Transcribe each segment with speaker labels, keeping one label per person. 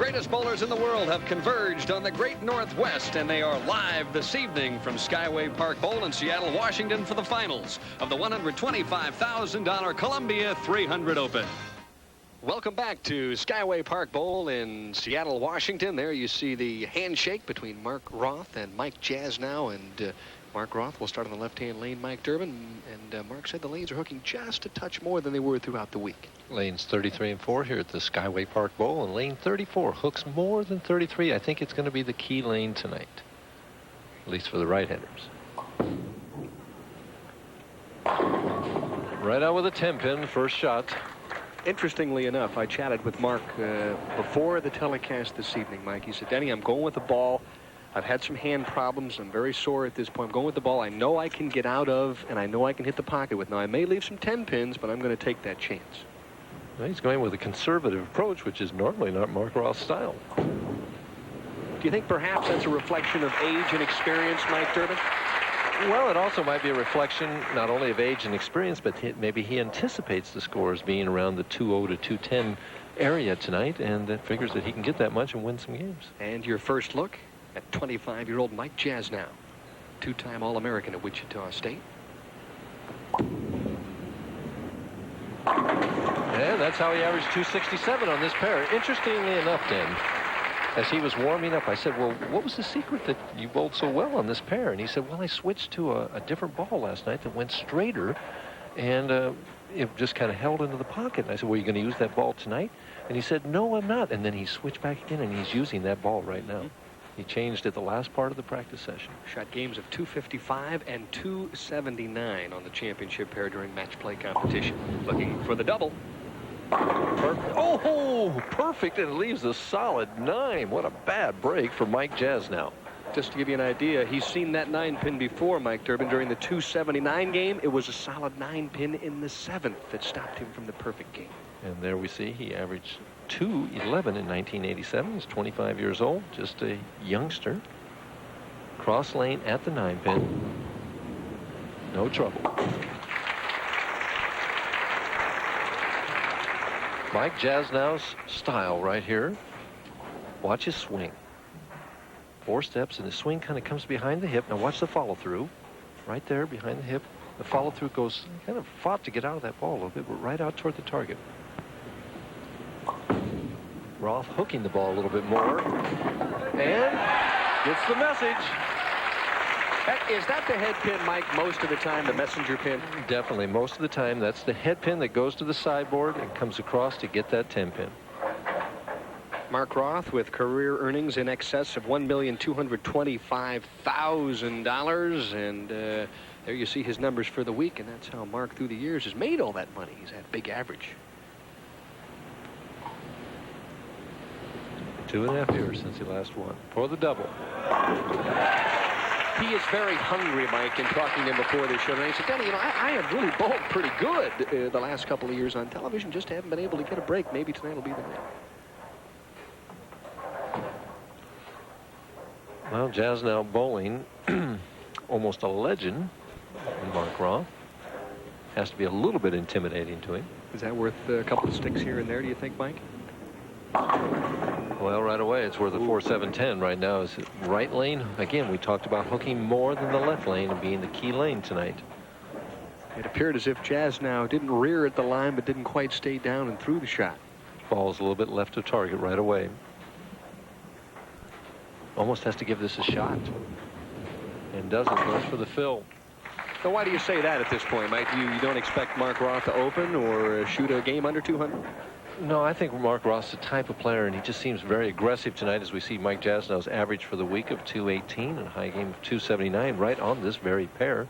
Speaker 1: greatest bowlers in the world have converged on the Great Northwest, and they are live this evening from Skyway Park Bowl in Seattle, Washington for the finals of the $125,000 Columbia 300 Open. Welcome back to Skyway Park Bowl in Seattle, Washington. There you see the handshake between Mark Roth and Mike Jasnow, and Mark Roth will start on the left-hand lane, Mike Durbin, and Mark said the lanes are hooking just a touch more than they were throughout the week.
Speaker 2: Lanes 33 and 4 here at the Skyway Park Bowl, and lane 34 hooks more than 33. I think it's going to be the key lane tonight, at least for the right-handers. Right out with a 10-pin, first shot.
Speaker 1: Interestingly enough, I chatted with Mark before the telecast this evening, Mike. He said, Denny, I'm going with the ball. I've had some hand problems. I'm very sore at this point. I'm going with the ball I know I can get out of, and I know I can hit the pocket with. Now, I may leave some 10 pins, but I'm going to take that chance.
Speaker 2: Well, he's going with a conservative approach, which is normally not Mark Roth's style.
Speaker 1: Do you think perhaps that's a reflection of age and experience, Mike Durbin?
Speaker 2: Well, it also might be a reflection not only of age and experience, but maybe he anticipates the scores being around the 2-0 to 210 area tonight, and that figures that he can get that much and win some games.
Speaker 1: And your first look at 25-year-old Mike Jasnow, two-time All-American at Wichita State.
Speaker 2: And that's how he averaged 267 on this pair. Interestingly enough, Dan, as he was warming up, I said, well, what was the secret that you bowled so well on this pair? And he said, well, I switched to a different ball last night that went straighter, and it just kind of held into the pocket. And I said, well, are you going to use that ball tonight? And he said, no, I'm not. And then he switched back again, and he's using that ball right now. He changed at the last part of the practice session.
Speaker 1: Shot games of 255 and 279 on the championship pair during match play competition. Looking for the double.
Speaker 2: Perfect. Oh, perfect, and it leaves a solid 9. What a bad break for Mike Jasnow.
Speaker 1: Just to give you an idea, he's seen that 9-pin before, Mike Durbin. During the 279 game, it was a solid 9-pin in the 7th that stopped him from the perfect game.
Speaker 2: And there we see he averaged 211 in 1987. He's 25 years old, just a youngster. Cross lane at the 9-pin. No trouble. Mike Jasnow's style right here. Watch his swing. 4 steps, and the swing kind of comes behind the hip. Now watch the follow-through. Right there behind the hip. The follow-through goes, kind of fought to get out of that ball a little bit, but right out toward the target. Roth hooking the ball a little bit more. And gets the message.
Speaker 1: Is that the head pin, Mike, most of the time, the messenger pin?
Speaker 2: Definitely. Most of the time, that's the head pin that goes to the sideboard and comes across to get that 10 pin.
Speaker 1: Mark Roth with career earnings in excess of $1,225,000. And there you see his numbers for the week. And that's how Mark, through the years, has made all that money. He's had a big average.
Speaker 2: 2.5 years since he last won. For the double.
Speaker 1: He is very hungry, Mike, in talking to him before this show. And he said, Denny, you know, I have really bowled pretty good the last couple of years on television. Just haven't been able to get a break. Maybe tonight will be the night.
Speaker 2: Well, Jasnow bowling, almost a legend, Mark Roth. Has to be a little bit intimidating to him.
Speaker 1: Is that worth a couple of sticks here and there, do you think, Mike?
Speaker 2: Well, right away, it's worth a 4-7-10 right now. Is it right lane? Again, we talked about hooking more than the left lane and being the key lane tonight.
Speaker 1: It appeared as if Jasnow didn't rear at the line, but didn't quite stay down and threw the shot.
Speaker 2: Ball's a little bit left of target right away. Almost has to give this a shot. And doesn't. Goes for the fill.
Speaker 1: So why do you say that at this point, Mike? You don't expect Mark Roth to open or shoot a game under 200?
Speaker 2: No, I think Mark Roth's the type of player, and he just seems very aggressive tonight as we see Mike Jasnow's average for the week of 218 and a high game of 279 right on this very pair.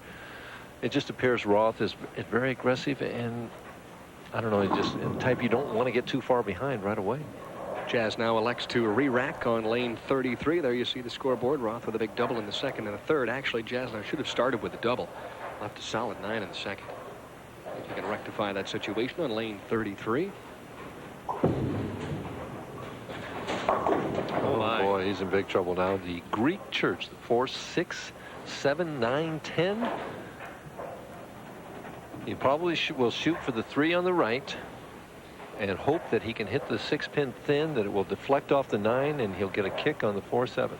Speaker 2: It just appears Roth is very aggressive, and I don't know, just the type you don't want to get too far behind right away.
Speaker 1: Jasnow elects to re-rack on lane 33. There you see the scoreboard. Roth with a big double in the second and the third. Actually, Jasnow should have started with a double. Left a solid 9 in the second. If you can rectify that situation on lane 33.
Speaker 2: Oh boy, he's in big trouble now. The Greek Church, the 4, 6, 7, 9, 10. He probably will shoot for the 3 on the right. and hope that he can hit the 6-pin thin, that it will deflect off the 9, and he'll get a kick on the 4-7.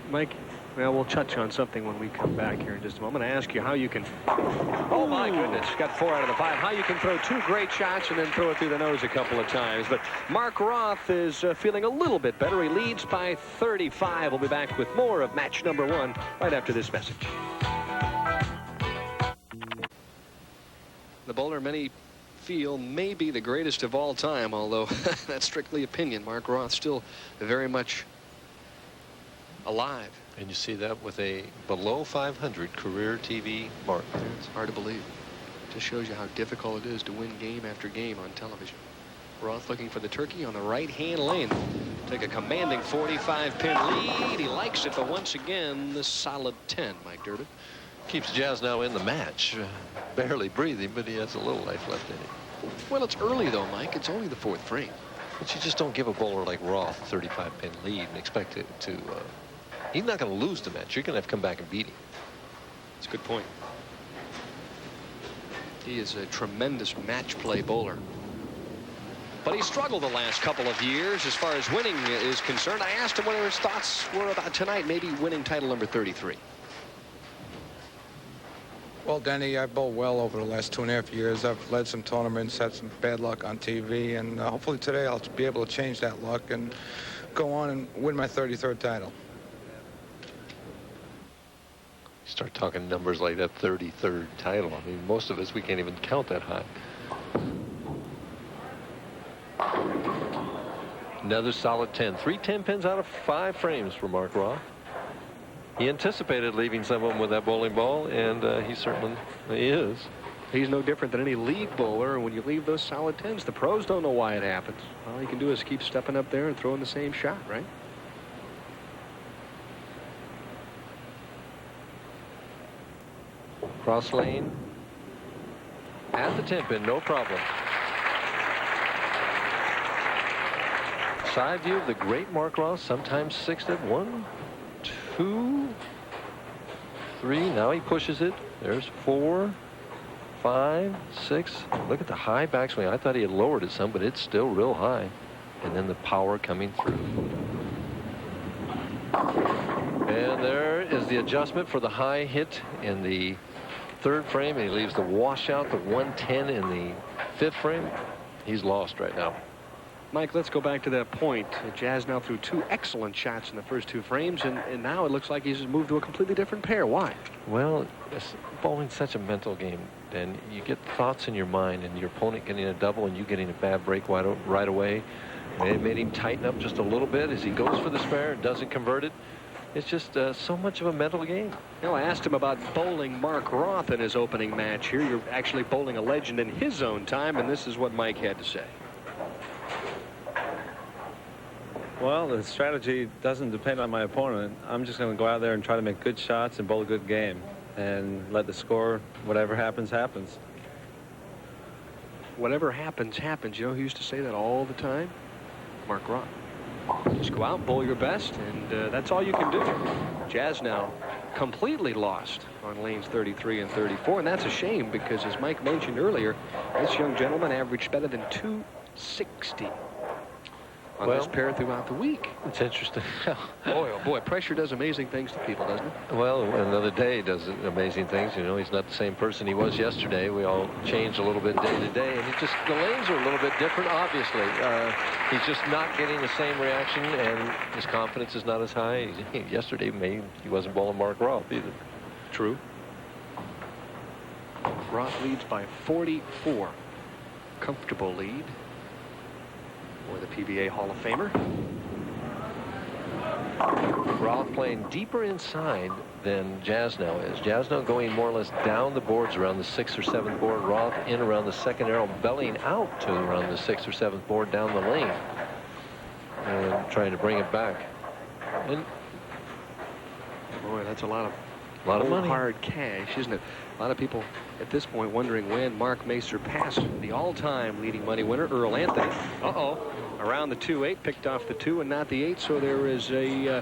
Speaker 3: Mike, well, we'll touch on something when we come back here in just a moment. I ask you how you can, oh my goodness, got 4 out of the 5. How you can throw 2 great shots and then throw it through the nose a couple of times. But Mark Roth is feeling a little bit better. He leads by 35. We'll be back with more of match number 1 right after this message. The bowler many feel may be the greatest of all time, although that's strictly opinion. Mark Roth still very much alive.
Speaker 2: And you see that with a below 500 career TV mark.
Speaker 3: It's hard to believe. Just shows you how difficult it is to win game after game on television. Roth looking for the turkey on the right-hand lane. Take a commanding 45-pin lead. He likes it, but once again, the solid 10, Mike Durbin.
Speaker 2: Keeps Jazz now in the match. Barely breathing, but he has a little life left in him.
Speaker 3: Well, it's early, though, Mike. It's only the 4th frame.
Speaker 2: But you just don't give a bowler like Roth a 35-pin lead and expect it to... he's not going to lose the match. You're going to have to come back and beat him.
Speaker 3: That's a good point. He is a tremendous match play bowler. But he struggled the last couple of years as far as winning is concerned. I asked him what his thoughts were about tonight, maybe winning title number 33.
Speaker 4: Well, Denny, I've bowled well over the last 2.5 years. I've led some tournaments, had some bad luck on TV, and hopefully today I'll be able to change that luck and go on and win my 33rd title.
Speaker 2: Start talking numbers like that 33rd title. I mean, most of us, we can't even count that high. Another solid 10. 3 10-pins out of 5 frames for Mark Roth. He anticipated leaving some of them with that bowling ball, and he certainly is.
Speaker 3: He's no different than any league bowler. When you leave those solid 10s, the pros don't know why it happens. All you can do is keep stepping up there and throwing the same shot, right?
Speaker 2: Cross lane at the 10-pin, no problem. Side view of the great Mark Roth, sometimes 6'd it. 1, 2, 3. Now he pushes it. There's 4, 5, 6. Look at the high backswing. I thought he had lowered it some, but it's still real high. And then the power coming through. And there is the adjustment for the high hit in the 3rd frame, and he leaves the washout, the 110 in the 5th frame. He's lost right now.
Speaker 3: Mike, let's go back to that point. Jazz now threw 2 excellent shots in the first 2 frames, and now it looks like he's moved to a completely different pair. Why?
Speaker 2: Well, bowling's such a mental game, and you get thoughts in your mind, and your opponent getting a double and you getting a bad break right away. And it made him tighten up just a little bit as he goes for the spare and doesn't convert it. It's just so much of a mental game.
Speaker 3: You know, I asked him about bowling Mark Roth in his opening match here. You're actually bowling a legend in his own time, and this is what Mike had to say.
Speaker 5: Well, the strategy doesn't depend on my opponent. I'm just going to go out there and try to make good shots and bowl a good game and let the score, whatever happens, happens.
Speaker 3: Whatever happens, happens. You know who used to say that all the time? Mark Roth. Just go out, bowl your best, and that's all you can do. Jazz now completely lost on lanes 33 and 34, and that's a shame because, as Mike mentioned earlier, this young gentleman averaged better than 260 on this pair throughout the week.
Speaker 2: It's interesting.
Speaker 3: Boy, oh boy, pressure does amazing things to people, doesn't it?
Speaker 2: Well, another day does amazing things. You know, he's not the same person he was yesterday. We all changed a little bit day to day, and the lanes are a little bit different, obviously. He's just not getting the same reaction, and his confidence is not as high. Yesterday, he wasn't bowling Mark Roth either.
Speaker 3: True. Roth leads by 44. Comfortable lead for the PBA Hall of Famer.
Speaker 2: Roth playing deeper inside than Jazz now is. Jazz now going more or less down the boards around the 6th or 7th board. Roth in around the 2nd arrow, bellying out to around the 6th or 7th board down the lane. And trying to bring it back. And
Speaker 3: boy, that's a lot of
Speaker 2: A lot of money.
Speaker 3: Hard cash, isn't it? A lot of people at this point wondering when Mark may surpass the all-time leading money winner, Earl Anthony. Around the 2-8, picked off the 2 and not the 8, so there is a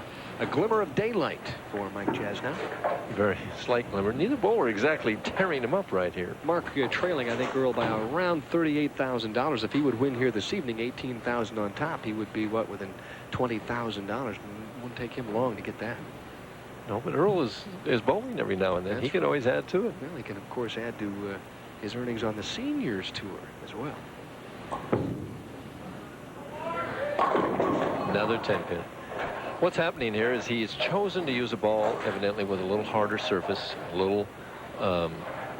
Speaker 3: glimmer of daylight for Mike Jasnow.
Speaker 2: Very slight glimmer. Neither bowler exactly tearing him up right here.
Speaker 3: Mark trailing, I think, Earl by around $38,000. If he would win here this evening, $18,000 on top, he would be, what, within $20,000. Wouldn't take him long to get that.
Speaker 2: No, but Earl is bowling every now and then. He can always add to it.
Speaker 3: Well, he can, of course, add to his earnings on the seniors tour as well.
Speaker 2: Another 10-pin. What's happening here is he has chosen to use a ball evidently with a little harder surface, a little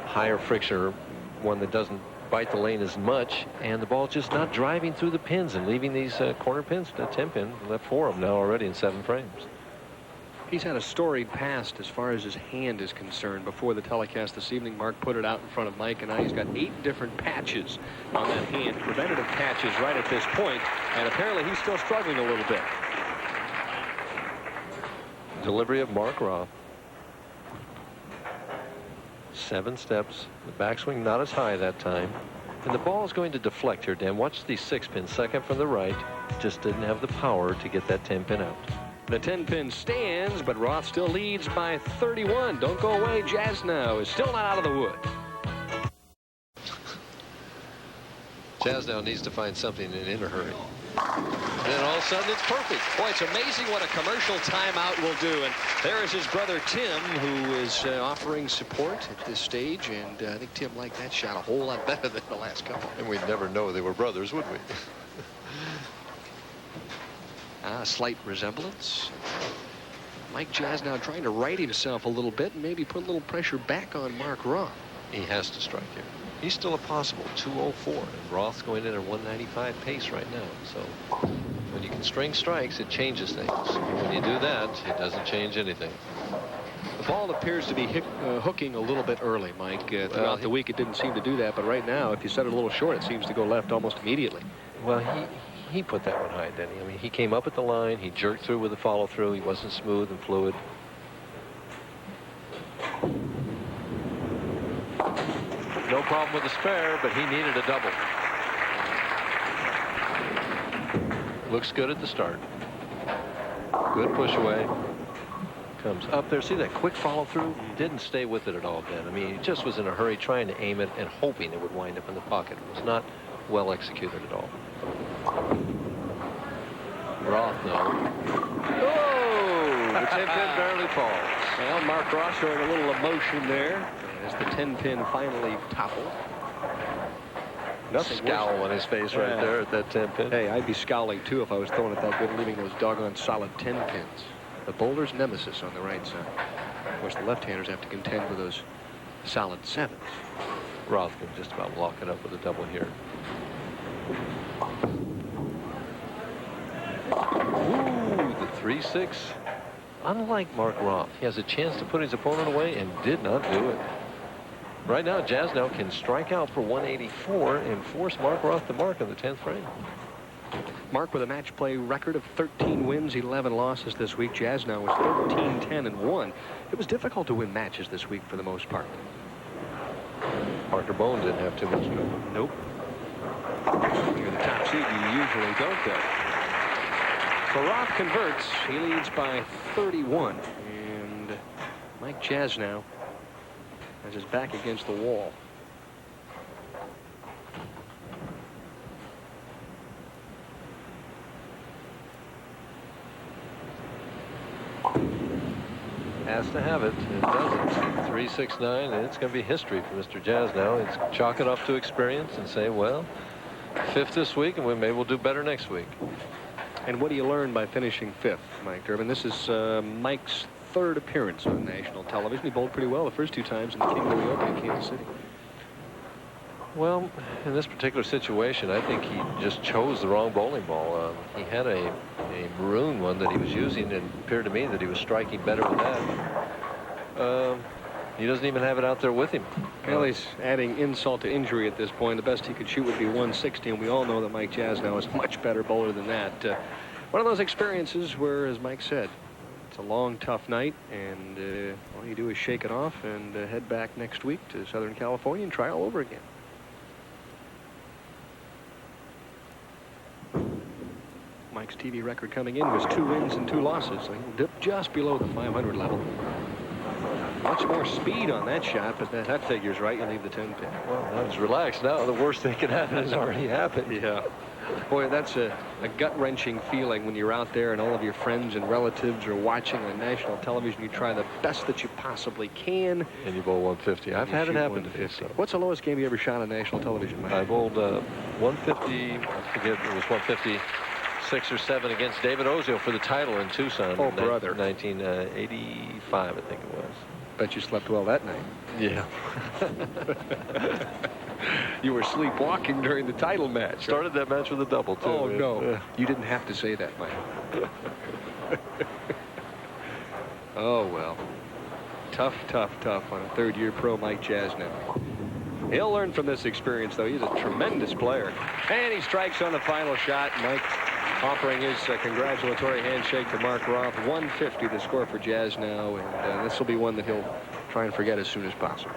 Speaker 2: higher friction, one that doesn't bite the lane as much, and the ball's just not driving through the pins and leaving these corner pins. The 10-pin left 4 of them now already in 7 frames.
Speaker 3: He's had a storied past as far as his hand is concerned. Before the telecast this evening, Mark put it out in front of Mike and I. He's got 8 different patches on that hand, preventative patches right at this point, and apparently he's still struggling a little bit.
Speaker 2: Delivery of Mark Roth. 7 steps. The backswing not as high that time. And the ball is going to deflect here, Dan. Watch the 6-pin, second from the right. Just didn't have the power to get that 10-pin out.
Speaker 3: The 10-pin stands, but Roth still leads by 31. Don't go away. Jasnow is still not out of the wood.
Speaker 2: Jasnow needs to find something in a hurry. And then all of a sudden it's perfect.
Speaker 3: Boy, it's amazing what a commercial timeout will do. And there is his brother Tim, who is offering support at this stage. And I think Tim liked that shot a whole lot better than the last couple.
Speaker 2: And we'd never know they were brothers, would we?
Speaker 3: A slight resemblance. Mike Jasnow trying to right himself a little bit and maybe put a little pressure back on Mark Roth.
Speaker 2: He has to strike here. He's still a possible 204, and Roth's going in at a 195 pace right now. So when you can string strikes, it changes things. When you do that, it doesn't change anything.
Speaker 3: The ball appears to be hooking a little bit early, Mike. Throughout the week, it didn't seem to do that, but right now, if you set it a little short, it seems to go left almost immediately.
Speaker 2: Well, he put that one high, didn't he? I mean, he came up at the line. He jerked through with the follow-through. He wasn't smooth and fluid. No problem with the spare, but he needed a double. Looks good at the start. Good push away. Comes up there. See that quick follow-through? Didn't stay with it at all, Ben. I mean, he just was in a hurry trying to aim it and hoping it would wind up in the pocket. It was not well executed at all. Roth, though. Oh! The 10-pin barely falls.
Speaker 3: Well, Mark Roth showing a little emotion there as the 10-pin finally toppled.
Speaker 2: Nothing scowl on his face right there at that 10-pin.
Speaker 3: Hey, I'd be scowling too if I was throwing it that good, leaving those doggone solid 10 pins. The bowler's nemesis on the right side. Of course, the left-handers have to contend with those solid 7s.
Speaker 2: Roth can just about lock it up with a double here. Ooh, the 3-6. Unlike Mark Roth, he has a chance to put his opponent away and did not do it. Right now, Jasnow can strike out for 184 and force Mark Roth to mark in the 10th frame.
Speaker 3: Mark with a match play record of 13 wins, 11 losses this week. Jasnow was 13, 10, and 1. It was difficult to win matches this week for the most part.
Speaker 2: Parker Bone didn't have too much trouble.
Speaker 3: Nope. You're the top seed, you usually don't go. So Roth converts. He leads by 31. And Mike Jasnow has his back against the wall.
Speaker 2: Has to have it. It doesn't. 3-6-9, and it's going to be history for Mr. Jasnow. It's chalk it up to experience and say, well, 5th this week, and maybe we'll do better next week.
Speaker 3: And what do you learn by finishing 5th, Mike Durbin? This is Mike's 3rd appearance on national television. He bowled pretty well the first 2 times in the King Louis Open in Kansas City.
Speaker 2: Well, in this particular situation, I think he just chose the wrong bowling ball. He had a maroon one that he was using, and it appeared to me that he was striking better with that. He doesn't even have it out there with him.
Speaker 3: Well, he's adding insult to injury at this point. The best he could shoot would be 160, and we all know that Mike Jasnow is a much better bowler than that. One of those experiences where, as Mike said, It's a long, tough night, and all you do is shake it off and head back next week to Southern California and try all over again. Mike's TV record coming in was 2 wins and 2 losses, so he'll dip just below the 500 level. Much more speed on that shot, but that figures right. You leave the 10 pin.
Speaker 2: Well, I was relaxed now. The worst thing can happen has already happened.
Speaker 3: Yeah. Boy, that's a gut-wrenching feeling when you're out there and all of your friends and relatives are watching on national television. You try the best that you possibly can.
Speaker 2: And you bowl 150. I've had it happen to me. So.
Speaker 3: What's the lowest game you ever shot on national television, Mike?
Speaker 2: I bowled 150, I forget, it was 156 or 7 against David Ozio for the title in Tucson.
Speaker 3: Oh, brother.
Speaker 2: 1985, I think it was.
Speaker 3: Bet you slept well that night.
Speaker 2: Yeah.
Speaker 3: You were sleepwalking during the title match.
Speaker 2: Started that match with a double, too.
Speaker 3: Oh, no. You didn't have to say that, Mike. Oh, well. Tough on a third-year pro Mike Jasnow. He'll learn from this experience, though. He's a tremendous player. And he strikes on the final shot. Mike offering his congratulatory handshake to Mark Roth. 150 the score for Jasnow, and this will be one that he'll try and forget as soon as possible.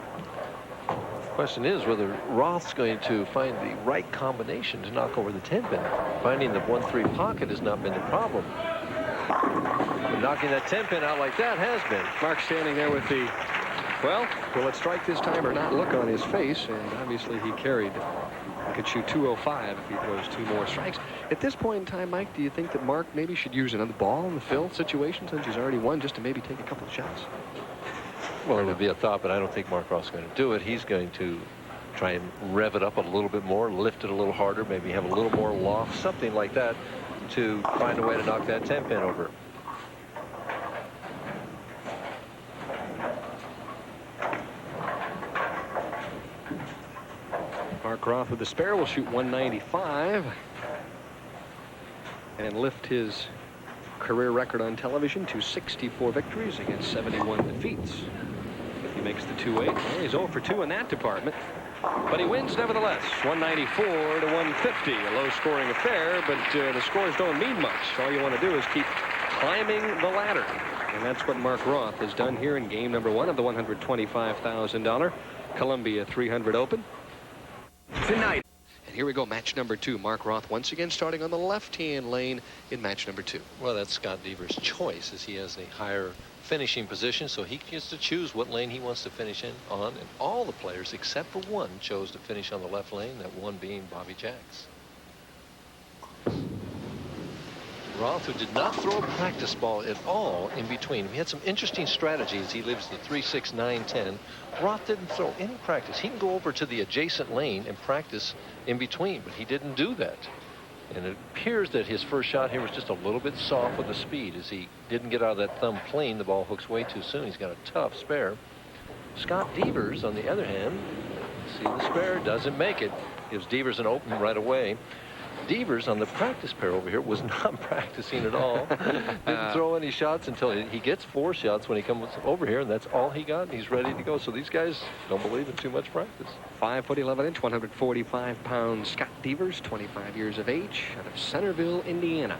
Speaker 2: Question is whether Roth's going to find the right combination to knock over the 10 pin. Finding the 1-3 pocket has not been the problem. But knocking that 10 pin out like that has been.
Speaker 3: Mark standing there with the, well, will it strike this time or not look on his face, and obviously he carried. He could shoot 205 if he throws 2 more strikes. At this point in time, Mike, do you think that Mark maybe should use another ball in the fill situation since he's already won, just to maybe take a couple of shots?
Speaker 2: Well, it would be a thought, but I don't think Mark Roth's going to do it. He's going to try and rev it up a little bit more, lift it a little harder, maybe have a little more loft, something like that, to find a way to knock that 10 pin over.
Speaker 3: Mark Roth with the spare will shoot 195 and lift his career record on television to 64 victories against 71 defeats. If he makes the 2-8, well, he's 0 for 2 in that department. But he wins nevertheless, 194 to 150. A low-scoring affair, but the scores don't mean much. All you want to do is keep climbing the ladder. And that's what Mark Roth has done here in game number 1 of the $125,000 Columbia 300 Open. Tonight. And here we go, match number 2. Mark Roth once again starting on the left-hand lane in match number 2.
Speaker 2: Well, that's Scott Deaver's choice, as he has a higher finishing position, so he gets to choose what lane he wants to finish in on, and all the players except for one chose to finish on the left lane, that one being Bobby Jacks. Roth, who did not throw a practice ball at all in between. He had some interesting strategies. He lives the 3, 6, 9, 10. Roth didn't throw any practice. He can go over to the adjacent lane and practice in between, but he didn't do that. And it appears that his first shot here was just a little bit soft with the speed. As he didn't get out of that thumb clean, the ball hooks way too soon. He's got a tough spare. Scott Devers, on the other hand, see the spare, doesn't make it. Gives Devers an open right away. Devers on the practice pair over here was not practicing at all. Didn't throw any shots until he gets 4 shots when he comes over here, and that's all he got, and he's ready to go. So these guys don't believe in too much practice.
Speaker 3: 5 foot 11 inch, 145 pounds. Scott Devers, 25 years of age, out of Centerville, Indiana.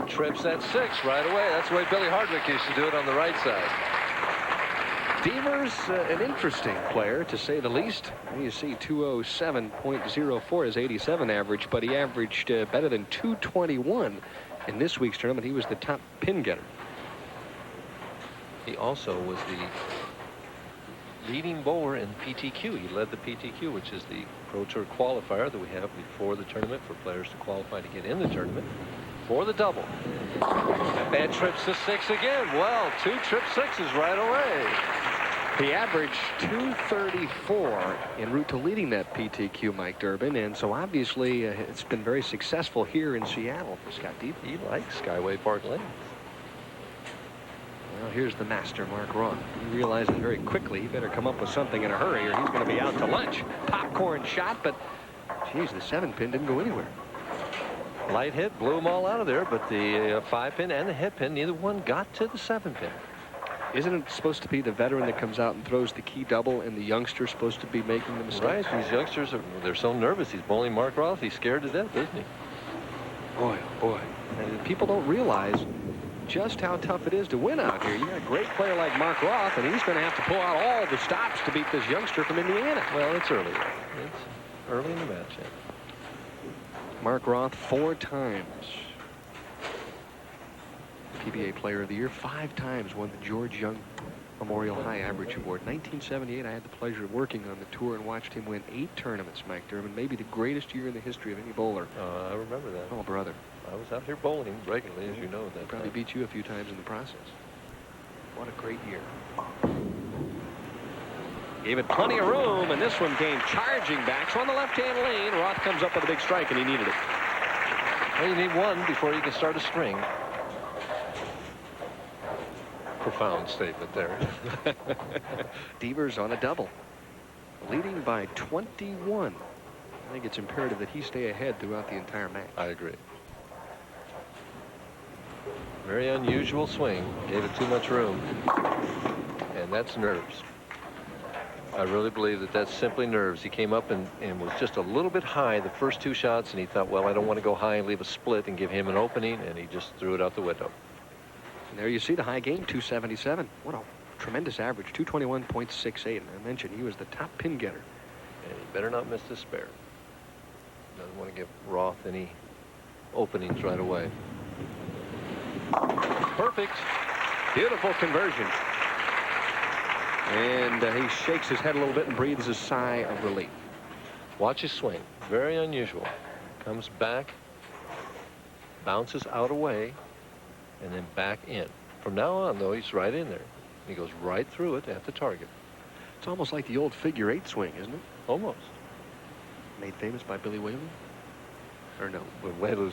Speaker 2: Trips at 6 right away. That's the way Billy Hardwick used to do it on the right side.
Speaker 3: Devers, an interesting player, to say the least. You see 207.04 is 87 average, but he averaged better than 221 in this week's tournament. He was the top pin getter.
Speaker 2: He also was the leading bowler in PTQ. He led the PTQ, which is the Pro Tour qualifier that we have before the tournament for players to qualify to get in the tournament for the double. And trips to 6 again. Well, 2 trip 6s right away.
Speaker 3: He averaged 234 en route to leading that PTQ, Mike Durbin, and so obviously it's been very successful here in Seattle for Scott Devers.
Speaker 2: He likes Skyway Park Lane.
Speaker 3: Well, here's the master, Mark Roth. He realizes very quickly he better come up with something in a hurry or he's going to be out to lunch. Popcorn shot, but geez, the 7-pin didn't go anywhere.
Speaker 2: Light hit, blew them all out of there, but the 5-pin and the head pin, neither one got to the 7-pin.
Speaker 3: Isn't it supposed to be the veteran that comes out and throws the key double and the youngster supposed to be making the mistake?
Speaker 2: Right, these youngsters, they're so nervous. He's bowling Mark Roth. He's scared to death, isn't he?
Speaker 3: Boy, oh boy. And people don't realize just how tough it is to win out here. You got a great player like Mark Roth, and he's going to have to pull out all the stops to beat this youngster from Indiana.
Speaker 2: Well, it's early. It's early in the match. Yeah.
Speaker 3: Mark Roth 4 times PBA Player of the Year, 5 times won the George Young Memorial High Average Award. 1978, I had the pleasure of working on the tour and watched him win 8 tournaments, Mike Durbin. Maybe the greatest year in the history of any bowler.
Speaker 2: I remember that.
Speaker 3: Oh, brother.
Speaker 2: I was out here bowling regularly, as you know. That
Speaker 3: Probably beat you a few times in the process. What a great year. Gave it plenty of room, and this one came charging back. So on the left-hand lane, Roth comes up with a big strike, and he needed it.
Speaker 2: Well, you need one before you can start a string. Profound statement there.
Speaker 3: Devers on a double, leading by 21. I think it's imperative that he stay ahead throughout the entire match.
Speaker 2: I agree. Very unusual swing. Gave it too much room. And that's nerves. I really believe that that's simply nerves. He came up and was just a little bit high the first 2 shots, and he thought, well, I don't want to go high and leave a split and give him an opening, and he just threw it out the window.
Speaker 3: And there you see the high game, 277. What a tremendous average, 221.68. And I mentioned he was the top pin getter.
Speaker 2: And he better not miss this spare. Doesn't want to give Roth any openings right away. Perfect.
Speaker 3: Beautiful conversion. And he shakes his head a little bit and breathes a sigh of relief.
Speaker 2: Watch his swing. Very unusual. Comes back, bounces out away, and then back in. From now on, though, he's right in there. He goes right through it at the target.
Speaker 3: It's almost like the old figure 8 swing, isn't it?
Speaker 2: Almost.
Speaker 3: Made famous by Billy Whaley? Or no?
Speaker 2: With Whaley,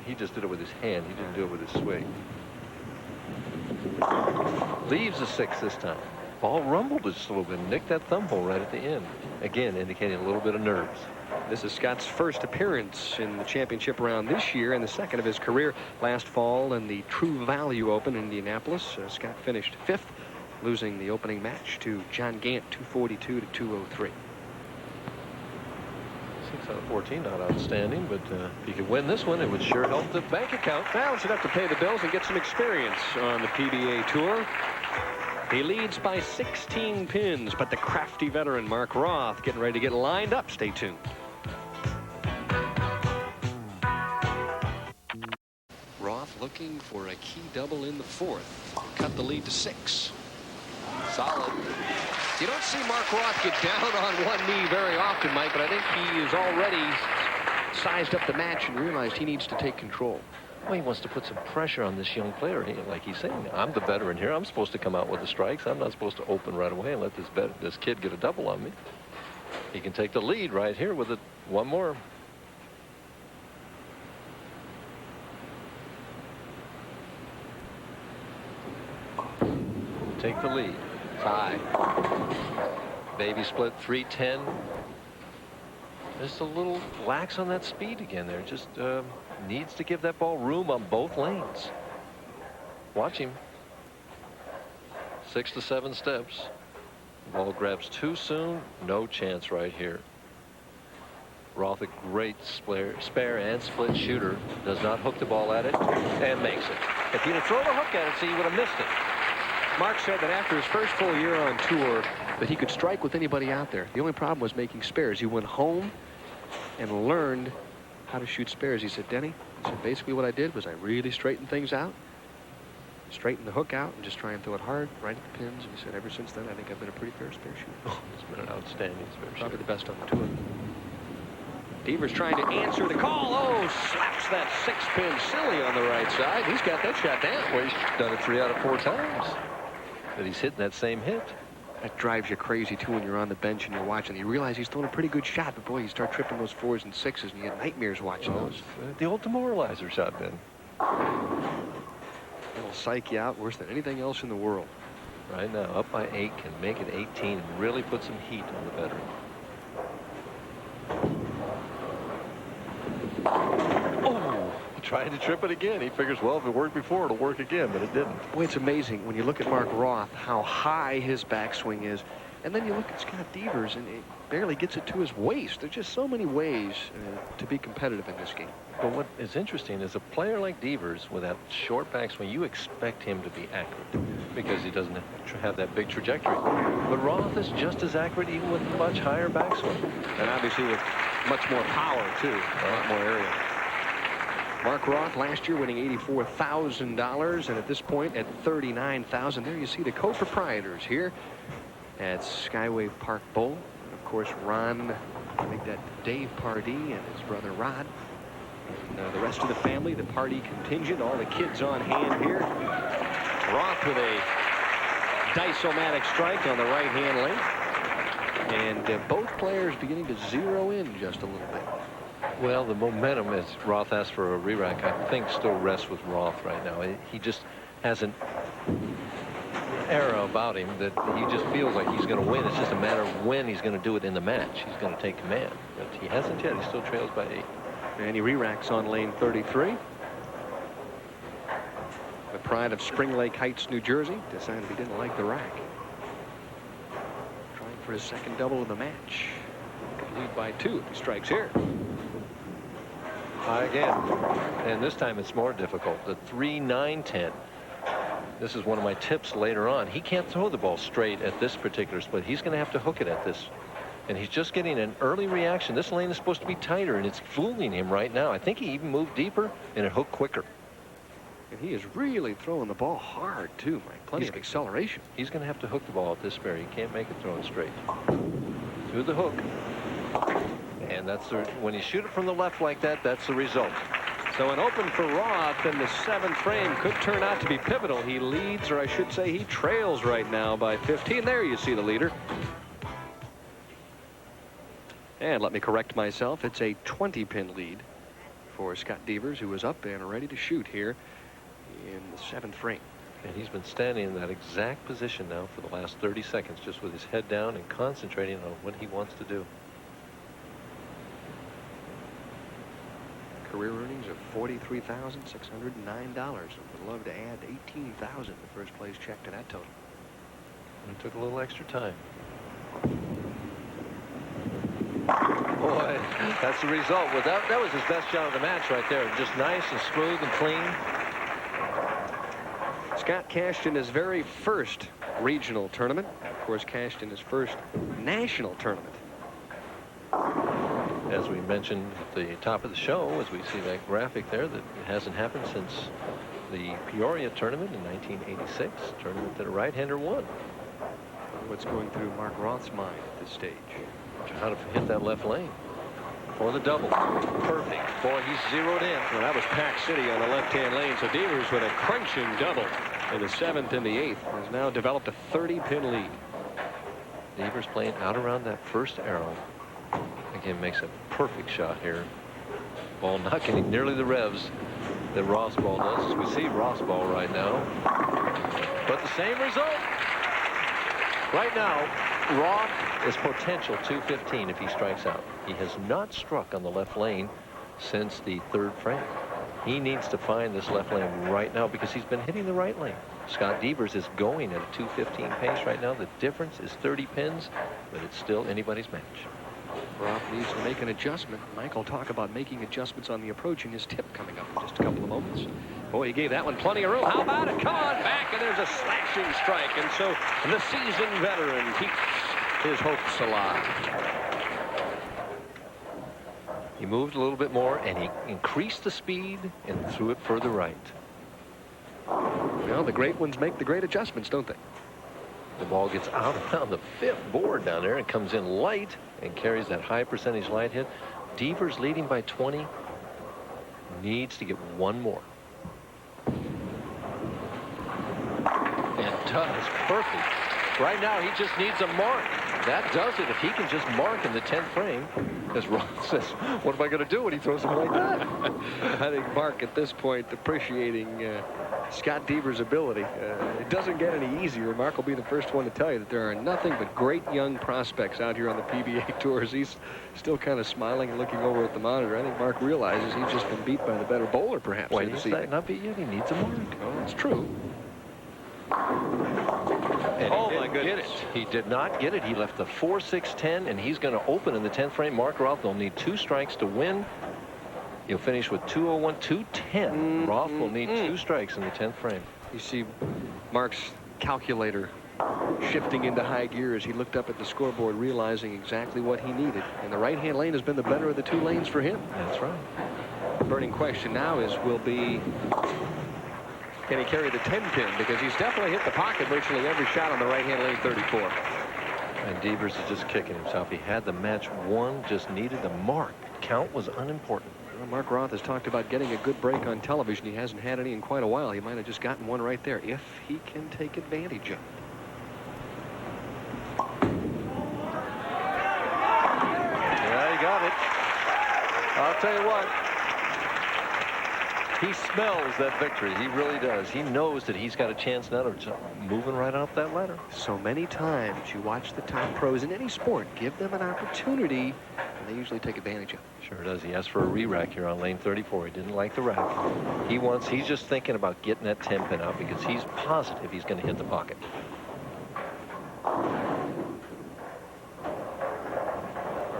Speaker 2: he just did it with his hand. He didn't do it with his swing. Leaves a 6 this time. Ball rumbled just a little bit, nicked that thumb hole right at the end. Again, indicating a little bit of nerves.
Speaker 3: This is Scott's first appearance in the championship round this year and the second of his career. Last fall in the True Value Open in Indianapolis, Scott finished 5th, losing the opening match to John Gant, 242 to 203.
Speaker 2: 6 out of 14, not outstanding, but if he could win this one, it would sure help the bank account.
Speaker 3: Now it's enough to pay the bills and get some experience on the PBA Tour. He leads by 16 pins, but the crafty veteran Mark Roth getting ready to get lined up. Stay tuned. Roth looking for a key double in the 4th. Cut the lead to 6. Solid. You don't see Mark Roth get down on one knee very often, Mike, but I think he is already sized up the match and realized he needs to take control.
Speaker 2: Well, he wants to put some pressure on this young player. Like he's saying, I'm the veteran here. I'm supposed to come out with the strikes. I'm not supposed to open right away and let this kid get a double on me. He can take the lead right here with one more. Take the lead. Tie. Baby split 310. Just a little lax on that speed again there. Just needs to give that ball room on both lanes. Watch him. 6 to 7 steps. Ball grabs too soon. No chance right here. Roth, a great spare and split shooter, does not hook the ball at it and makes it. If he'd have thrown a hook at it, see, he would have missed it.
Speaker 3: Mark said that after his first full year on tour that he could strike with anybody out there. The only problem was making spares. He went home and learned how to shoot spares. He said, Denny, basically what I did was I really straightened things out, straightened the hook out, and just try and throw it hard right at the pins. And he said, ever since then, I think I've been a pretty fair spare shooter.
Speaker 2: Oh, it's been an outstanding spare shooter.
Speaker 3: Probably the best on the tour. Devers trying to answer the call. Oh, slaps that 6-pin silly on the right side. He's got that shot down.
Speaker 2: Well, he's done it 3 out of 4 times. But he's hitting that same hit.
Speaker 3: That drives you crazy, too, when you're on the bench and you're watching. You realize he's throwing a pretty good shot, but, boy, you start tripping those 4s and 6s, and you get nightmares watching those.
Speaker 2: The old demoralizer shot, Ben.
Speaker 3: It'll psych you out worse than anything else in the world.
Speaker 2: Right now, up by 8, can make it 18 and really put some heat on the veteran. Oh, trying to trip it again. He figures, well, if it worked before, it'll work again, but it didn't.
Speaker 3: Boy, it's amazing when you look at Mark Roth how high his backswing is. And then you look at Scott Devers, and it barely gets it to his waist. There's just so many ways to be competitive in this game.
Speaker 2: But what is interesting is a player like Devers with that short backswing, you expect him to be accurate because he doesn't have that big trajectory. But Roth is just as accurate even with a much higher backswing.
Speaker 3: And obviously with much more power, too. A lot more area. Mark Roth last year winning $84,000, and at this point at $39,000. There you see the co-proprietors here at Skyway Park Bowl. And of course, Ron, I think that Dave Pardee and his brother Rod. And the rest of the family, the Pardee contingent, all the kids on hand here. Roth with a dice-o-matic strike on the right-hand lane. And both players beginning to zero in just a little bit.
Speaker 2: Well, the momentum, as Roth asked for a re-rack, I think still rests with Roth right now. He just has an era about him that he just feels like he's going to win. It's just a matter of when he's going to do it in the match. He's going to take command. But he hasn't yet. He still trails by 8.
Speaker 3: And he re-racks on lane 33. The pride of Spring Lake Heights, New Jersey, decided he didn't like the rack. Trying for his second double of the match. Could lead by 2 if he strikes here.
Speaker 2: Again, and this time it's more difficult. The 3-9-10. This is one of my tips later on. He can't throw the ball straight at this particular split. He's going to have to hook it at this. And he's just getting an early reaction. This lane is supposed to be tighter, and it's fooling him right now. I think he even moved deeper, and it hooked quicker.
Speaker 3: And he is really throwing the ball hard, too, Mike. Plenty of acceleration.
Speaker 2: He's going to have to hook the ball at this spare. He can't make it throwing straight. Through the hook. And that's when you shoot it from the left like that, that's the result.
Speaker 3: So an open for Roth in the 7th frame could turn out to be pivotal. He leads, or I should say he trails right now by 15. There you see the leader. And let me correct myself. It's a 20-pin lead for Scott Devers, who is up and ready to shoot here in the 7th frame.
Speaker 2: And he's been standing in that exact position now for the last 30 seconds, just with his head down and concentrating on what he wants to do.
Speaker 3: Career earnings of $43,609. Would love to add $18,000, the first place check to that total.
Speaker 2: And it took a little extra time. Boy, that's the result. Well, that was his best shot of the match right there. Just nice and smooth and clean.
Speaker 3: Scott cashed in his very first regional tournament. Of course, cashed in his first national tournament.
Speaker 2: As we mentioned at the top of the show, as we see that graphic there, that it hasn't happened since the Peoria tournament in 1986, tournament that a right-hander won.
Speaker 3: What's going through Mark Roth's mind at this stage?
Speaker 2: How to hit that left lane for the double. Perfect. Boy, he's zeroed in.
Speaker 3: Well, that was Pack City on the left-hand lane. So Devers with a crunching double in the 7th and the 8th has now developed a 30-pin lead.
Speaker 2: Devers playing out around that first arrow. Again, makes a perfect shot here. Ball not getting nearly the revs that Roth's ball does, as we see Roth's ball right now. But the same result. Right now, Roth is potential 215 if he strikes out. He has not struck on the left lane since the 3rd frame. He needs to find this left lane right now because he's been hitting the right lane. Scott Devers is going at a 215 pace right now. The difference is 30 pins, but it's still anybody's match.
Speaker 3: Roth needs to make an adjustment. Mike will talk about making adjustments on the approach in his tip coming up in just a couple of moments. Boy, he gave that one plenty of room. How about it? Come on back, and there's a slashing strike. And so the seasoned veteran keeps his hopes alive.
Speaker 2: He moved a little bit more, and he increased the speed and threw it further right.
Speaker 3: Well, the great ones make the great adjustments, don't they?
Speaker 2: The ball gets out around the 5th board down there and comes in light and carries that high percentage light hit. Devers leading by 20. Needs to get one more. And does. Perfect. Right now, he just needs a mark. That does it. If he can just mark in the 10th frame, as Roth says, what am I going to do when he throws him like that?
Speaker 3: I think Mark, at this point, appreciating Scott Devers' ability. It doesn't get any easier. Mark will be the first one to tell you that there are nothing but great young prospects out here on the PBA tours. He's still kind of smiling and looking over at the monitor. I think Mark realizes he's just been beat by the better bowler, perhaps.
Speaker 2: Why does that not beat yet? He needs a mark.
Speaker 3: Oh, that's true.
Speaker 2: And
Speaker 3: oh, my goodness.
Speaker 2: He did not get it. He left the 4-6-10, and he's going to open in the 10th frame. Mark Roth will need 2 strikes to win. He'll finish with 201, 210. Roth will need 2 strikes in the 10th frame.
Speaker 3: You see Mark's calculator shifting into high gear as he looked up at the scoreboard, realizing exactly what he needed. And the right-hand lane has been the better of the 2 lanes for him.
Speaker 2: That's right.
Speaker 3: The burning question now will be, can he carry the 10-pin? Because he's definitely hit the pocket virtually every shot on the right-hand lane 34.
Speaker 2: And Devers is just kicking himself. He had the match won, just needed the mark. Count was unimportant.
Speaker 3: Well, Mark Roth has talked about getting a good break on television. He hasn't had any in quite a while. He might have just gotten one right there if he can take advantage of it.
Speaker 2: Yeah, he got it. I'll tell you what. He smells that victory. He really does. He knows that he's got a chance now to moving right off that ladder.
Speaker 3: So many times you watch the top pros in any sport, give them an opportunity, and they usually take advantage of it.
Speaker 2: Sure does. He asked for a re-rack here on lane 34. He didn't like the rack. He's just thinking about getting that 10-pin out because he's positive he's going to hit the pocket.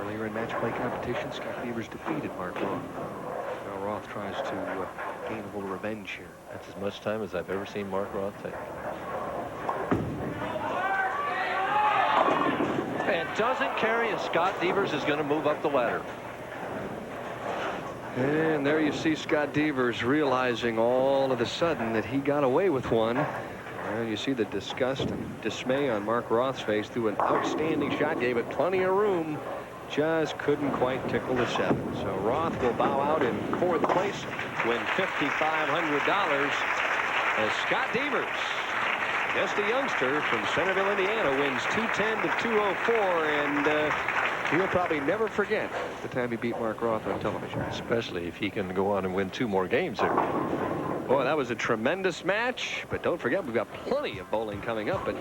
Speaker 3: Earlier in match play competition, Scott Devers defeated Mark Roth. Now Roth tries to gain a little revenge here.
Speaker 2: That's as much time as I've ever seen Mark Roth take. And doesn't carry, and Scott Devers is going to move up the ladder.
Speaker 3: And there you see Scott Devers realizing all of a sudden that he got away with one. And you see the disgust and dismay on Mark Roth's face. Through an outstanding shot, gave it plenty of room. Just couldn't quite tickle the 7. So Roth will bow out in 4th place, win $5,500 as Scott Devers, just a youngster from Centerville, Indiana, wins 210 to 204, and he'll probably never forget the time he beat Mark Roth on television.
Speaker 2: Especially if he can go on and win 2 more games here.
Speaker 3: Boy, that was a tremendous match, but don't forget we've got plenty of bowling coming up. But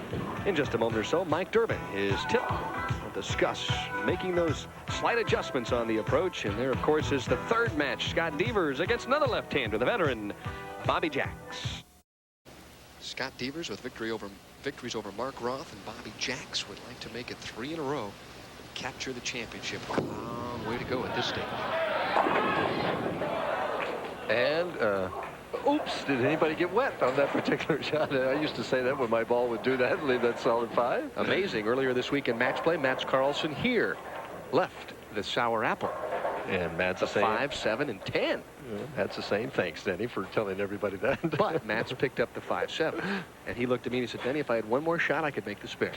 Speaker 3: in just a moment or so, Mike Durbin, his tip, will discuss making those slight adjustments on the approach. And there, of course, is the 3rd match, Scott Devers against another left-hander, the veteran Bobby Jacks. Scott Devers with victories over Mark Roth, and Bobby Jacks would like to make it 3 in a row and capture the championship. A long way to go at this stage.
Speaker 2: And oops, did anybody get wet on that particular shot? I used to say that when my ball would do that and leave that solid 5.
Speaker 3: Amazing. Earlier this week in match play, Mats Carlson here left the sour apple.
Speaker 2: And Matt's the same.
Speaker 3: 5, 7, and 10.
Speaker 2: Yeah, that's the same. Thanks, Denny, for telling everybody that.
Speaker 3: But Mats picked up the 5-7. And he looked at me and he said, Denny, if I had one more shot, I could make the spare.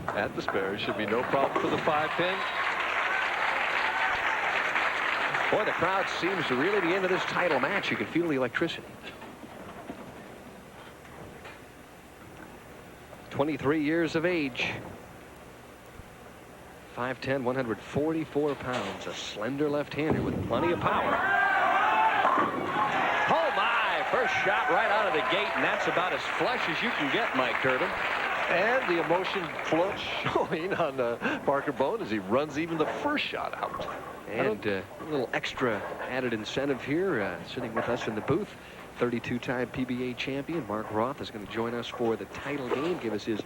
Speaker 2: At the spare. Should be no problem for the 5-pin.
Speaker 3: Boy, the crowd seems to really be into this title match. You can feel the electricity. 23 years of age. 5'10", 144 pounds. A slender left-hander with plenty of power. Oh, my! First shot right out of the gate, and that's about as flush as you can get, Mike Durbin.
Speaker 2: And the emotion float showing on Parker Bone as he runs even the first shot out.
Speaker 3: And a little extra added incentive here, sitting with us in the booth. 32-time PBA champion Mark Roth is going to join us for the title game, give us his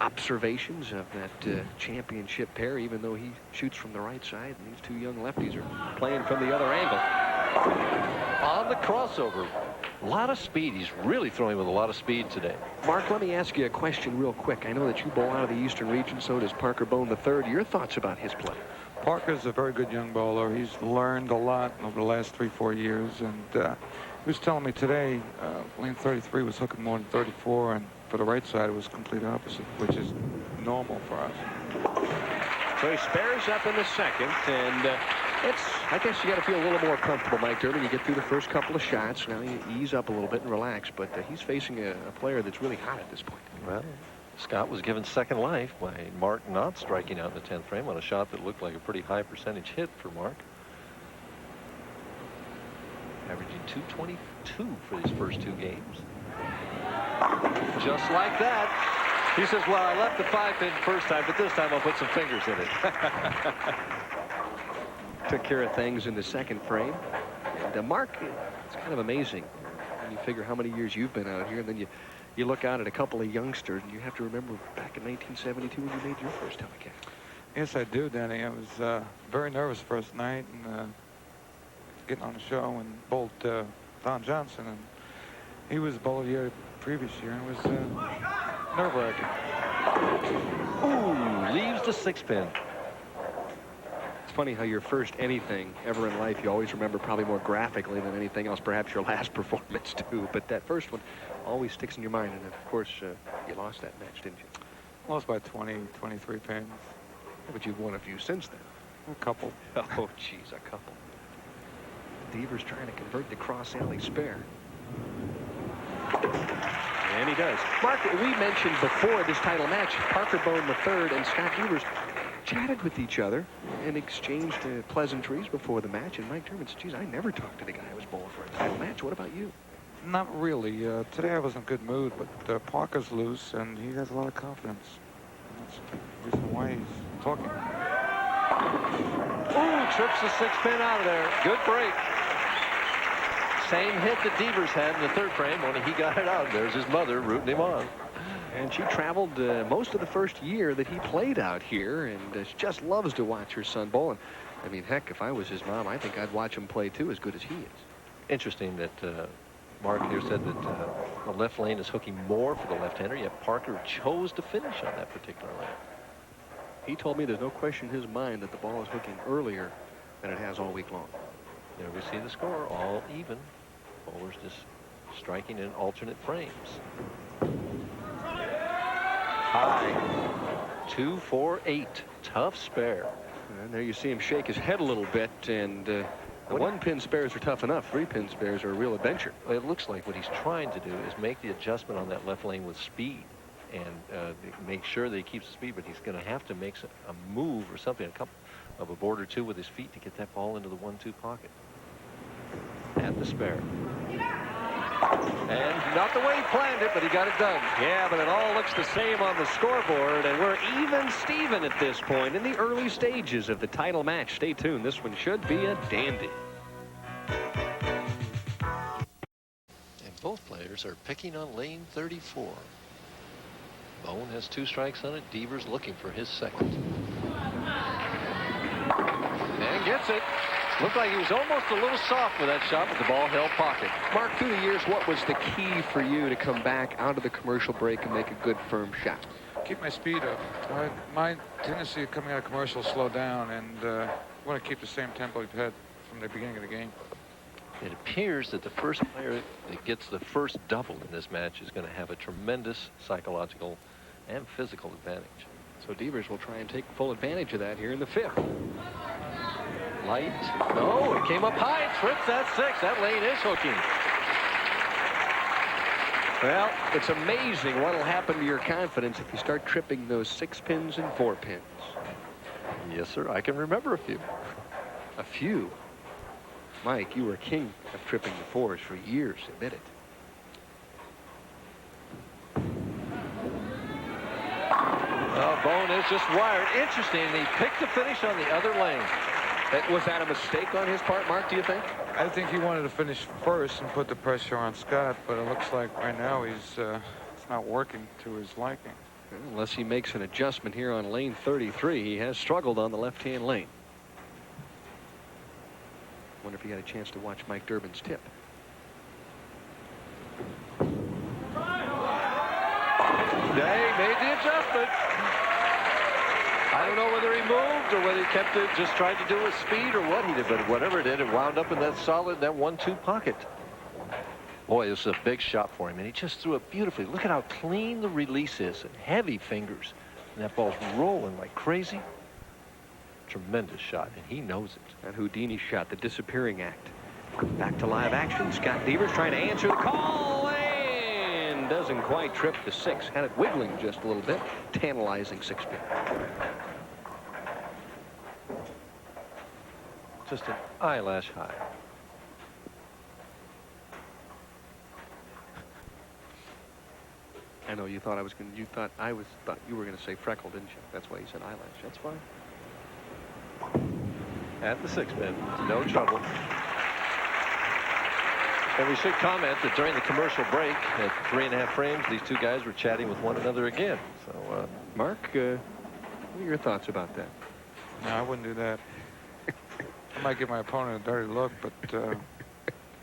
Speaker 3: observations of that championship pair, even though he shoots from the right side and these 2 young lefties are playing from the other angle.
Speaker 2: On the crossover, a lot of speed. He's really throwing with a lot of speed today.
Speaker 3: Mark, let me ask you a question real quick. I know that you bowl out of the Eastern region, so does Parker Bone III. Your thoughts about his play?
Speaker 4: Parker's a very good young bowler. He's learned a lot over the last 3-4 years, and he was telling me today lane 33 was hooking more than 34, and for the right side it was complete opposite, which is normal for us.
Speaker 3: So he spares up in the 2nd, and I guess you got to feel a little more comfortable, Mike Durbin. You get through the first couple of shots. Now you ease up a little bit and relax, but he's facing a player that's really hot at this point.
Speaker 2: Well, Scott was given second life by Mark not striking out in the 10th frame on a shot that looked like a pretty high percentage hit for Mark. Averaging 222 for his first 2 games. Just like that. He says, well, I left the 5-pin first time, but this time I'll put some fingers in it.
Speaker 3: Took care of things in the 2nd frame. And Mark, it's kind of amazing when you figure how many years you've been out here, and then you You look out at a couple of youngsters, and you have to remember back in 1972 when you made your first telecast.
Speaker 4: Yes, I do, Danny. I was very nervous first night and getting on the show and bowled Don Johnson, and he was bowler of the year previous year, and it was nerve-wracking.
Speaker 2: Ooh, leaves the 6-pin.
Speaker 3: It's funny how your first anything ever in life you always remember probably more graphically than anything else, perhaps your last performance too, but that first one always sticks in your mind. And of course you lost that match, didn't you?
Speaker 4: Lost by 20, 23 pins.
Speaker 3: Yeah, but you've won a few since then.
Speaker 4: A couple.
Speaker 3: Oh geez, a couple. Devers trying to convert the cross alley spare. And he does. Mark, we mentioned before this title match, Parker Bone III and Scott Devers chatted with each other and exchanged pleasantries before the match. And Mike Durbin said, geez, I never talked to the guy who was bowling for a title match. What about you?
Speaker 4: Not really. Today I was in a good mood, but Parker's loose, and he has a lot of confidence. And that's the reason why he's talking.
Speaker 2: Ooh, trips the 6-pin out of there. Good break. Same hit that Devers had in the 3rd frame, only he got it out. There's his mother rooting him on.
Speaker 3: And she traveled most of the first year that he played out here, and she just loves to watch her son bowl. And I mean, heck, if I was his mom, I think I'd watch him play too, as good as he is.
Speaker 2: Interesting that Mark here said that the left lane is hooking more for the left-hander, yet Parker chose to finish on that particular lane.
Speaker 3: He told me there's no question in his mind that the ball is hooking earlier than it has all week long.
Speaker 2: There we see the score, all even. Bowlers just striking in alternate frames. High. 2, 4, 8. Tough spare.
Speaker 3: And there you see him shake his head a little bit, and the 1-pin spares are tough enough. 3-pin spares are a real adventure.
Speaker 2: Well, it looks like what he's trying to do is make the adjustment on that left lane with speed and make sure that he keeps the speed, but he's going to have to make a move or something, a couple of a board or two with his feet to get that ball into the 1-2 pocket. At the spare. And not the way he planned it, but he got it done.
Speaker 3: Yeah, but it all looks the same on the scoreboard, and we're even Steven at this point in the early stages of the title match. Stay tuned. This one should be a dandy.
Speaker 2: And both players are picking on lane 34. Bone has 2 strikes on it. Devers looking for his second. And gets it. Looked like he was almost a little soft with that shot, but the ball held pocket.
Speaker 3: Mark, through the years, what was the key for you to come back out of the commercial break and make a good, firm shot?
Speaker 4: Keep my speed up. My tendency of coming out of commercial is slow down, and I want to keep the same tempo we've had from the beginning of the game.
Speaker 2: It appears that the first player that gets the first double in this match is going to have a tremendous psychological and physical advantage.
Speaker 3: So Devers will try and take full advantage of that here in the 5th.
Speaker 2: Light. No, it came up high. Trips that 6. That lane is hooking.
Speaker 3: Well, it's amazing what will happen to your confidence if you start tripping those 6 pins and 4 pins.
Speaker 2: Yes, sir. I can remember a few.
Speaker 3: A few? Mike, you were king of tripping the 4s for years. Admit it.
Speaker 2: Well, Bone is just wired. Interesting. He picked the finish on the other lane.
Speaker 3: Was that a mistake on his part, Mark, do you think?
Speaker 4: I think he wanted to finish first and put the pressure on Scott, but it looks like right now it's not working to his liking.
Speaker 3: Unless he makes an adjustment here on lane 33, he has struggled on the left-hand lane. Wonder if he had a chance to watch Mike Durbin's tip.
Speaker 2: Yeah, he made the adjustment. I don't know whether he moved or whether he kept it, just tried to do it with speed or what he did, but whatever it did, it wound up in that solid, that 1-2 pocket. Boy, this is a big shot for him, and he just threw it beautifully. Look at how clean the release is, and heavy fingers, and that ball's rolling like crazy. Tremendous shot, and he knows it.
Speaker 3: That Houdini shot, the disappearing act. Back to live action. Scott Devers trying to answer the call, and doesn't quite trip the 6. Had it wiggling just a little bit. Tantalizing 6-pin.
Speaker 2: Just an eyelash high.
Speaker 3: I know you thought you were gonna say freckle, didn't you? That's why you said eyelash. That's fine.
Speaker 2: At the 6-pin, no trouble. And we should comment that during the commercial break at 3.5 frames, these two guys were chatting with one another again. So,
Speaker 3: Mark, what are your thoughts about that?
Speaker 4: No, I wouldn't do that. I might give my opponent a dirty look, but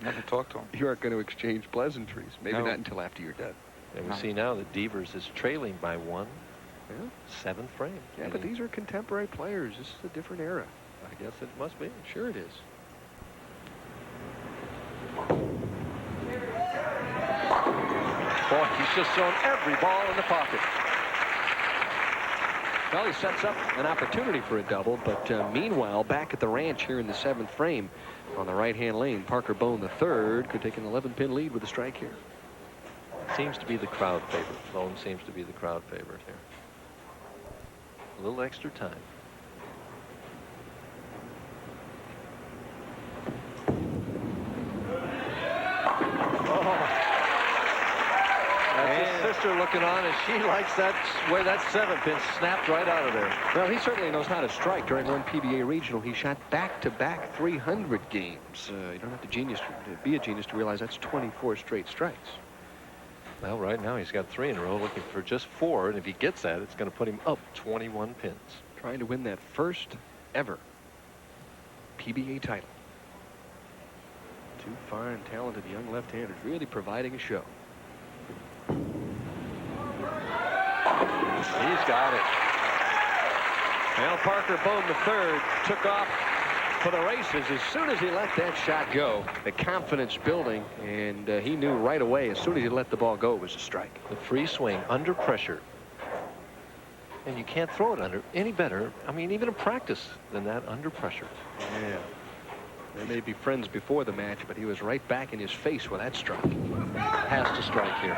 Speaker 4: never talk to him.
Speaker 3: You aren't going to exchange pleasantries. Maybe
Speaker 4: No.
Speaker 3: not until after you're done.
Speaker 2: and we see now that Devers is trailing by 1.
Speaker 3: Yeah.
Speaker 2: 7th frame.
Speaker 3: Yeah, but these are contemporary players. This is a different era.
Speaker 2: I guess it must be.
Speaker 3: Sure it is.
Speaker 2: Boy, he's just thrown every ball in the pocket.
Speaker 3: Well, he sets up an opportunity for a double, but meanwhile, back at the ranch here in the 7th frame on the right-hand lane, Parker Bone III could take an 11-pin lead with a strike here.
Speaker 2: Seems to be the crowd favorite. Bone seems to be the crowd favorite here. A little extra time. That's his sister looking on, and she likes that where that 7-pin snapped right out of there.
Speaker 3: Well, he certainly knows how to strike. During one PBA regional, he shot back-to-back 300 games. You don't have to be a genius to realize that's 24 straight strikes.
Speaker 2: Well, right now he's got 3 in a row, looking for just 4, and if he gets that, it's going to put him up 21 pins.
Speaker 3: Trying to win that first ever PBA title. Two fine, talented young left-handers really providing a show.
Speaker 2: He's got it.
Speaker 3: Well, Parker Bone III took off for the races as soon as he let that shot go. The confidence building, and he knew right away as soon as he let the ball go it was a strike.
Speaker 2: The free swing under pressure. And you can't throw it under any better, I mean, even in practice, than that under pressure.
Speaker 3: Yeah. They may be friends before the match, but he was right back in his face with that strike.
Speaker 2: Has to strike here.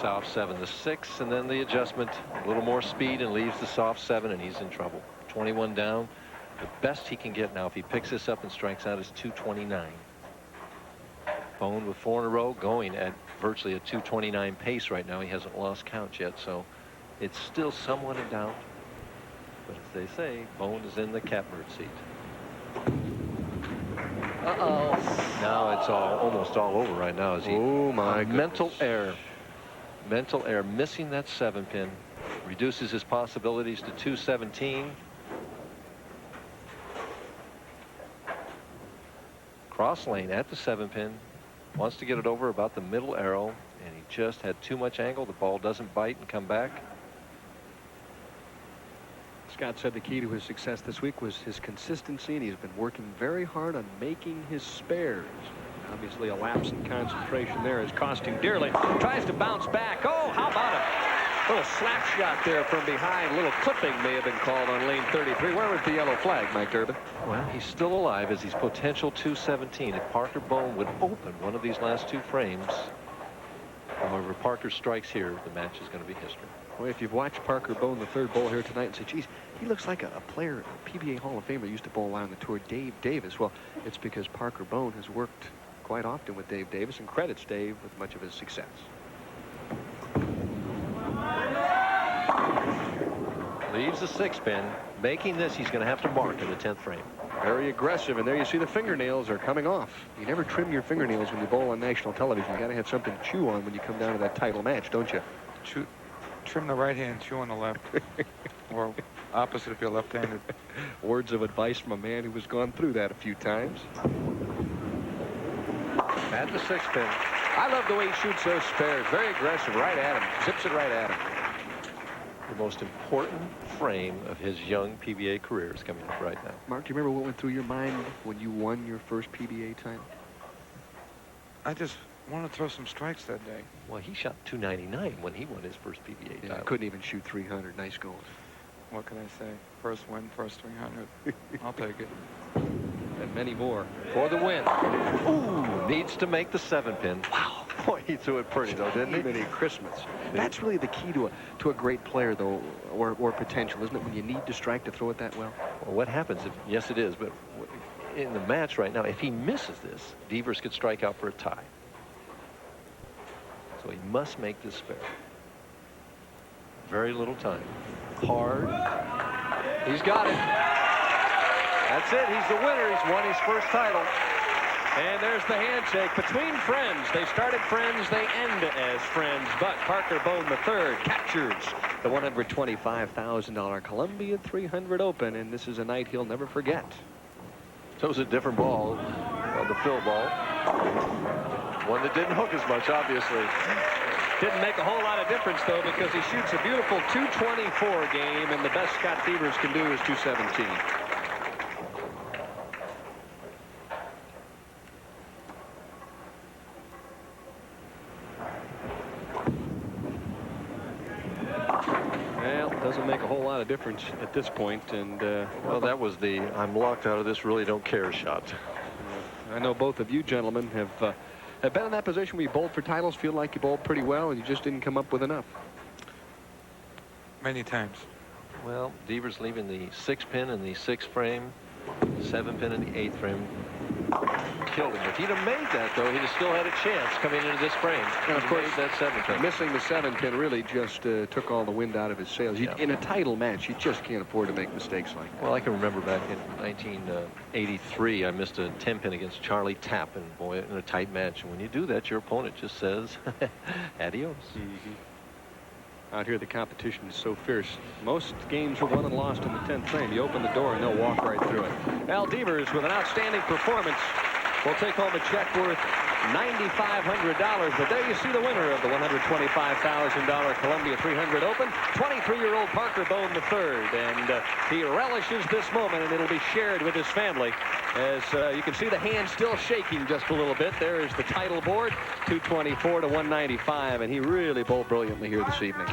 Speaker 2: Soft 7 to 6, and then the adjustment. A little more speed and leaves the soft 7, and he's in trouble. 21 down. The best he can get now if he picks this up and strikes out is 229. Bone with 4 in a row, going at virtually a 229 pace right now. He hasn't lost count yet, so it's still somewhat in doubt. But as they say, Bone is in the catbird seat. Uh-oh. Now it's almost all over right now. As he,
Speaker 3: oh, my
Speaker 2: mental error. Mental error. Missing that 7-pin reduces his possibilities to 217. Cross lane at the 7-pin. Wants to get it over about the middle arrow, and he just had too much angle. The ball doesn't bite and come back.
Speaker 3: Scott said the key to his success this week was his consistency, and he's been working very hard on making his spares. Obviously, a lapse in concentration there is costing dearly. Tries to bounce back. Oh, how about a little slap shot there from behind. A little clipping may have been called on lane 33. Where was the yellow flag, Mike Durbin?
Speaker 2: Well, he's still alive as he's potential 217. If Parker Bone would open one of these last 2 frames, however, Parker strikes here, the match is going to be history.
Speaker 3: Well, if you've watched Parker Bone, the 3rd bowl here tonight, and say, geez, he looks like a player, a PBA Hall of Famer used to bowl out on the tour, Dave Davis. Well, it's because Parker Bone has worked quite often with Dave Davis and credits Dave with much of his success.
Speaker 2: Leaves the 6-pin. Making this, he's going to have to mark in the 10th frame.
Speaker 3: Very aggressive, and there you see the fingernails are coming off. You never trim your fingernails when you bowl on national television. You got to have something to chew on when you come down to that title match, don't you?
Speaker 4: Trim the right hand, chew on the left. Or opposite if you're left-handed.
Speaker 3: Words of advice from a man who has gone through that a few times.
Speaker 2: At the 6-pin.
Speaker 3: I love the way he shoots those spares. Very aggressive, right at him. Zips it right at him.
Speaker 2: The most important frame of his young PBA career is coming up right now.
Speaker 3: Mark, do you remember what went through your mind when you won your first PBA title?
Speaker 4: I just wanted to throw some strikes that day.
Speaker 2: Well, he shot 299 when he won his first PBA title.
Speaker 3: Couldn't even shoot 300. Nice going.
Speaker 4: What can I say? First win, first 300. I'll take it.
Speaker 3: And many more.
Speaker 2: For the win. Ooh, needs to make the 7-pin. Wow. Boy, he threw it pretty, though, didn't he?
Speaker 3: Many Christmas. That's really the key to a great player, though, or potential, isn't it? When you need to strike to throw it that well.
Speaker 2: Well, what happens if, yes, it is, but in the match right now, if he misses this, Devers could strike out for a tie. So he must make this spare. Very little time. Hard. He's got it. That's it. He's the winner. He's won his first title.
Speaker 3: And there's the handshake between friends. They started friends, they end as friends. But Parker Bone III captures the $125,000 Columbia 300 Open, and this is a night he'll never forget.
Speaker 2: So it was a different ball on the fill ball. One that didn't hook as much, obviously.
Speaker 3: Didn't make a whole lot of difference, though, because he shoots a beautiful 224 game, and the best Scott Devers can do is 217. Well, doesn't make a whole lot of difference at this point, and
Speaker 2: well, that was the I'm locked out of this, really don't care shot.
Speaker 3: I know both of you gentlemen have been in that position where you bowled for titles, feel like you bowled pretty well, and you just didn't come up with enough.
Speaker 4: Many times.
Speaker 2: Well, Devers leaving the 6-pin in the 6th frame, 7-pin in the 8th frame. Killed him. If he'd have made that, though, he'd have still had a chance coming into this frame.
Speaker 3: And of course,
Speaker 2: that 7-pin.
Speaker 3: Missing the 7-pin really just took all the wind out of his sails.
Speaker 2: Yeah.
Speaker 3: In a title match, you just can't afford to make mistakes like that.
Speaker 2: Well, I can remember back in 1983, I missed a 10-pin against Charlie Tappan, boy, in a tight match. And when you do that, your opponent just says, adios.
Speaker 3: Out here, the competition is so fierce. Most games are won and lost in the 10th frame. You open the door, and they'll walk right through it. Al Devers, with an outstanding performance, will take home a check worth $9,500. But there you see the winner of the $125,000 Columbia 300 Open, 23-year-old Parker Bone III. And he relishes this moment, and it'll be shared with his family. As you can see the hand still shaking just a little bit. There is the title board, 224 to 195, and he really bowled brilliantly here this evening.